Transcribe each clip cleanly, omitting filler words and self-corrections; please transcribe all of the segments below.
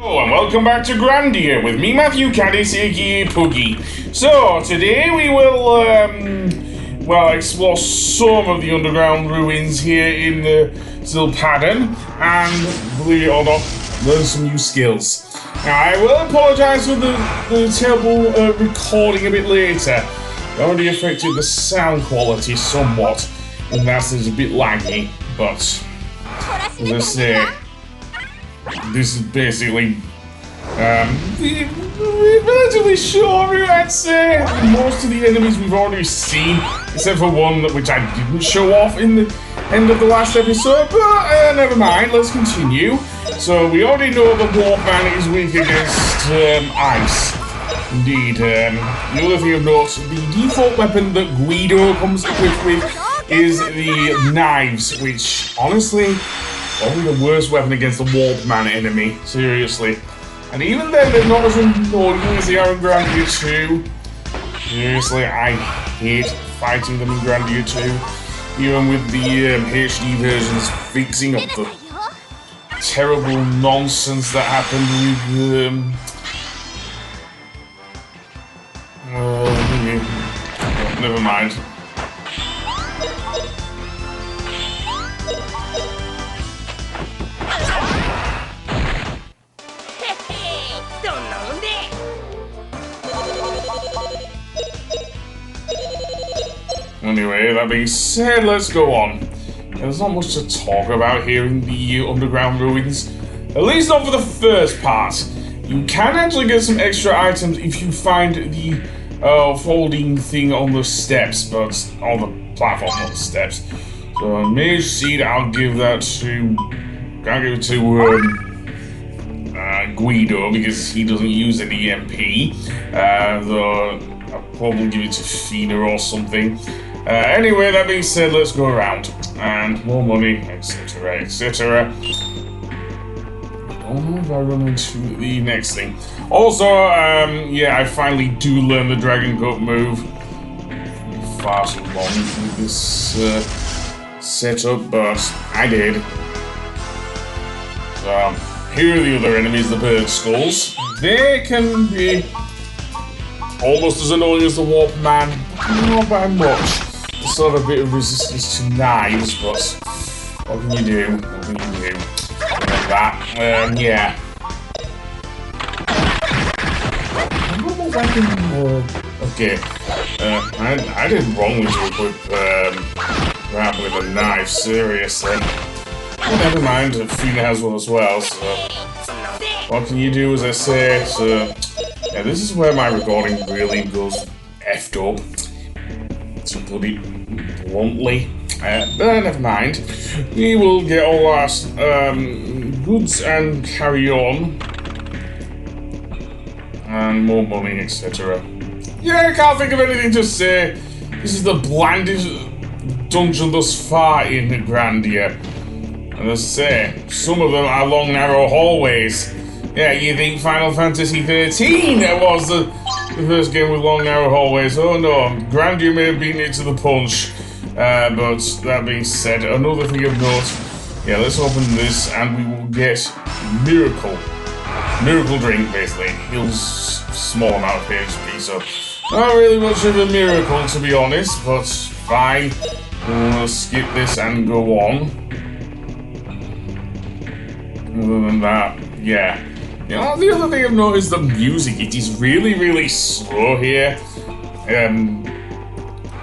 Oh, and welcome back to Grandia with me, Matthew Caddis, aka Puggy. So, today we will, explore some of the underground ruins here in the Zil and, believe it or not, learn some new skills. Now, I will apologise for the terrible recording a bit later. It already affected the sound quality somewhat, and that's a bit laggy, but, as I say, this is basically relatively short route, I'd say. Most of the enemies we've already seen, except for one which I didn't show off in the end of the last episode, but never mind, let's continue. So we already know the Warman is weak against ice. Indeed. The other thing of note, the default weapon that Guido comes equipped with is the knives, which honestly probably the worst weapon against the Warpman enemy, seriously. And even then, they're not as annoying as they are in Grandia 2. Seriously, I hate fighting them in Grandia 2. Even with the HD versions fixing up the terrible nonsense that happened with never mind. Anyway, that being said, let's go on. There's not much to talk about here in the underground ruins. At least not for the first part. You can actually get some extra items if you find the folding thing on the steps, but on the platform, not the steps. So Mage Seed, I'll give that to. I'll give it to Guido because he doesn't use an EMP. Though I'll probably give it to Fina or something. Anyway, that being said, let's go around. And more money, etc, etc. I don't know if I run into the next thing. Also, yeah, I finally do learn the Dragon Cup move. Far too long with this setup, but I did. So, here are the other enemies, the bird skulls. They can be almost as annoying as the Warp Man, not by much. There's sort of a bit of resistance to knives, but what can you do? What can you do? Like that, yeah. Okay, I did wrongly to equip that with a knife, seriously. Well, never mind, Fina has one as well, so what can you do, as I say? So, yeah, this is where my recording really goes effed up, to put it bluntly. But never mind. We will get all our goods and carry on. And more money, etc. Yeah, I can't think of anything to say. This is the blandest dungeon thus far in Grandia. And as I say, some of them are long, narrow hallways. Yeah, you think Final Fantasy 13 was the first game with long, narrow hallways? Oh no, Grandia may have beaten it to the punch. But that being said, another thing of note. Yeah, let's open this and we will get Miracle drink, basically. Heals small amount of HP, so not really much of a miracle, to be honest, but fine. We'll skip this and go on. Other than that, yeah. You know, the other thing I've noticed, the music, it is really, really slow here.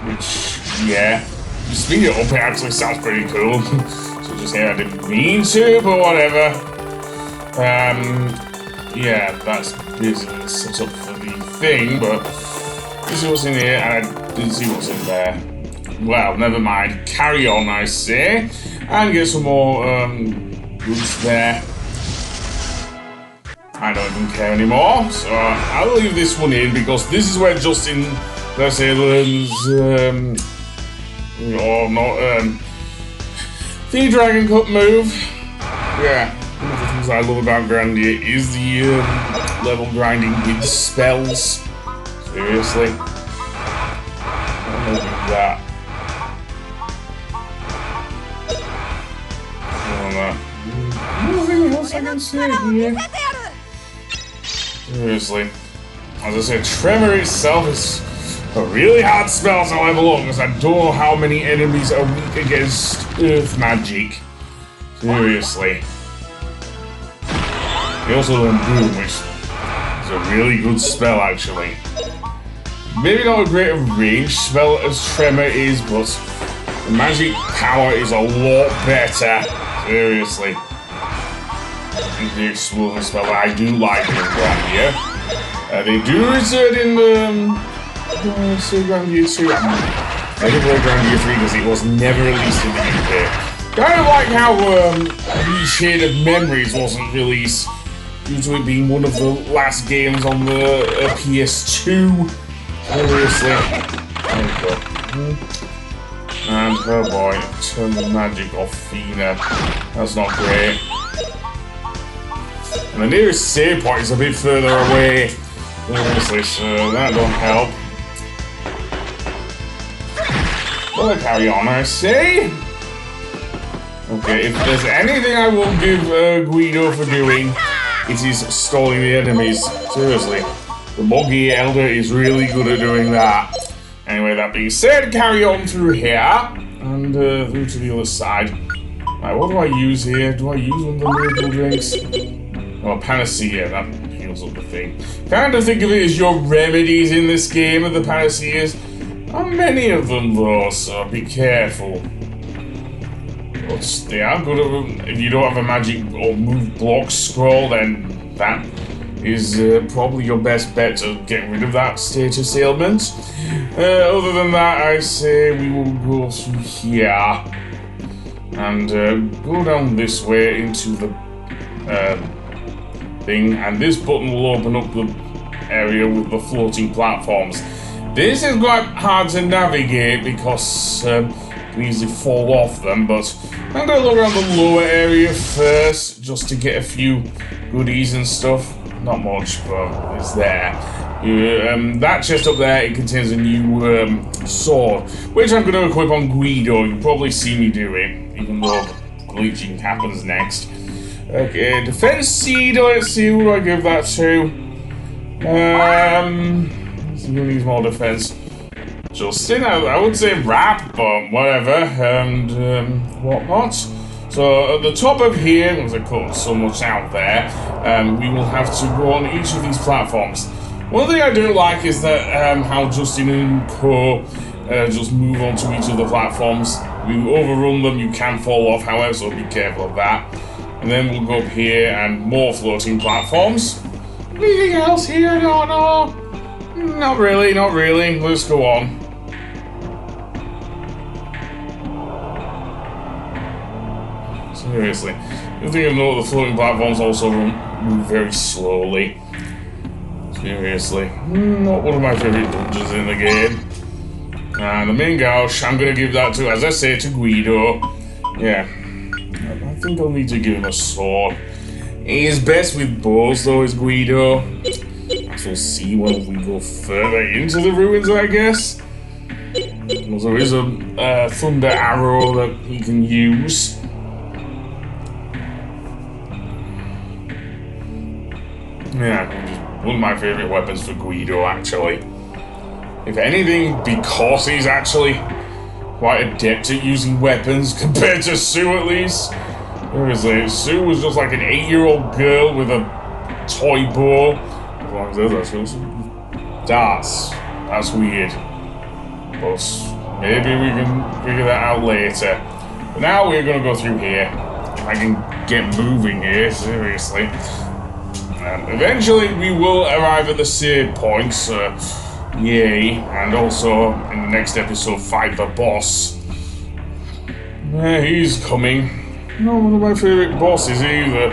Which, yeah. Speed it up, it actually sounds pretty cool. So just here, I didn't mean to, but whatever. Yeah, that's basically set up for the thing, but this is what's in here, and I didn't see what's in there. Well, never mind. Carry on, I say, and get some more goods there. I don't even care anymore, so I'll leave this one in because this is where Justin, let's say, learns, the Dragon Cup move. Yeah. One of the things I love about Grandia is the level grinding with spells. Seriously. I don't know that. Nothing else I can say here. Seriously. As I said, Tremor itself is a really hard spell to level up because I don't know how many enemies are weak against earth magic. Seriously. He also learned Boom, which is a really good spell actually. Maybe not a great range spell as Tremor is, but the magic power is a lot better. Seriously. The explosion spell that I do like in Grandia. They do return in Grandia 2. I didn't play Grandia 3 because it was never released in the UK. Kind of like how Shade of Memories wasn't released due to it being one of the last games on the PS2. Seriously. There we go. And oh boy, turn the magic off Fina. That's not great. And the nearest save point is a bit further away. Seriously, so that don't help. Well, carry on, I say. Okay, if there's anything I will give Guido for doing, it is stalling the enemies. Seriously. The Boggy Elder is really good at doing that. Anyway, that being said, carry on through here and through to the other side. Right, what do I use here? Do I use one of the miracle drinks? Oh, Panacea, that heals up the thing. Kind of think of it as your remedies in this game of the Panaceas. Not many of them though, so be careful. But they are good at them. If you don't have a magic or move block scroll, then that is probably your best bet to get rid of that status ailment. Other than that, I say we will go through here and go down this way into the thing, and this button will open up the area with the floating platforms. This is quite hard to navigate because you can easily fall off them, but I'm going to look around the lower area first just to get a few goodies and stuff. Not much, but it's there. That chest up there, it contains a new sword, which I'm going to equip on Guido. You'll probably see me do it, even though glitching happens next. Okay, defense seed, let's see who do I give that to. Who needs more defense? Justin, I would say rap, but whatever, and whatnot. So at the top of here, because I cut so much out there, we will have to go on each of these platforms. One thing I don't like is that how Justin and Co just move on to each of the platforms. If you overrun them, you can fall off, however, so be careful of that. And then we'll go up here and more floating platforms. Anything else here? No. Not really. Let's go on. Seriously. The thing I know, the floating platforms also move very slowly. Seriously. Not one of my favourite dungeons in the game. And the main gouge, I'm going to give that to, as I say, to Guido. Yeah. I think I'll need to give him a sword. He is best with bows, though, is Guido. As we'll see when we go further into the ruins, I guess. Because there is a thunder arrow that he can use. Yeah, one of my favourite weapons for Guido, actually. If anything, because he's actually quite adept at using weapons compared to Sue, at least. Seriously, Sue was just like an 8-year-old girl with a toy bow. As long as there's that, that's weird. But maybe we can figure that out later. But now we're going to go through here. If I can get moving here, seriously. Eventually we will arrive at the save points, yay, and also in the next episode fight the boss. He's coming. Not one of my favourite bosses either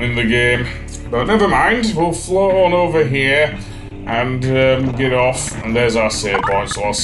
in the game. But never mind, we'll float on over here and get off, and there's our save point, so I'll